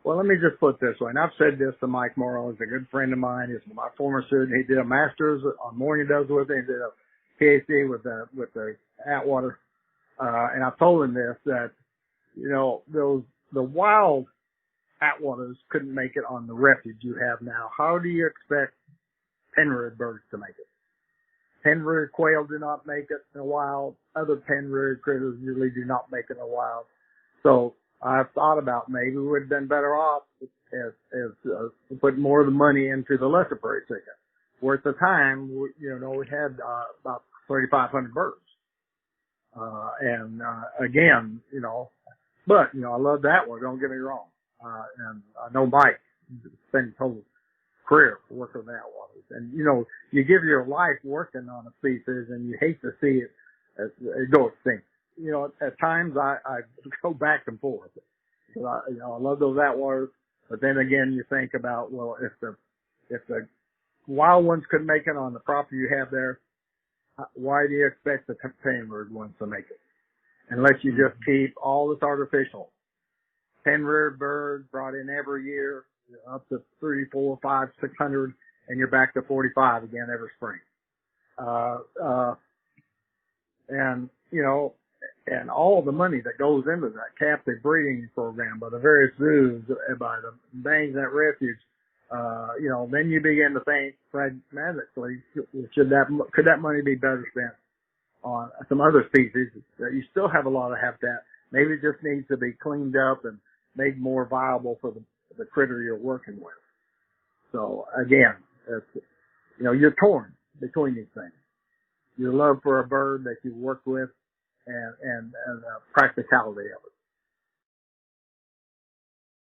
Well, let me just put it this way, and I've said this to Mike Morrow. He's a good friend of mine. He's my former student. He did a master's on morning does with me. He did a PhD with the Attwater. And I told him this, that, the wild Attwaters couldn't make it on the refuge you have now. How do you expect penroid birds to make it? Penroid quail do not make it in the wild. Other penroid critters usually do not make it in the wild. So I've thought about maybe we would have been better off as putting more of the money into the lesser prairie chicken. Where at the time, we had about 3,500 birds. Again, but, I love that one. Don't get me wrong. And I know Mike spent his whole career working on that one. And, you give your life working on a species and you hate to see it go extinct. At times I go back and forth. I love those Attwaters, but then again you think about, well, if the wild ones could make it on the property you have there, why do you expect the penroid ones to make it? Unless you just keep all this artificial. Penroid birds brought in every year, up to 3, 4, 5, 600, and you're back to 45 again every spring. And all the money that goes into that captive breeding program by the various zoos, by the banks at refuge, then you begin to think pragmatically, could that money be better spent on some other species that you still have a lot of habitat? Maybe it just needs to be cleaned up and made more viable for the critter you're working with. So again, you're torn between these things. Your love for a bird that you work with and the practicality of it.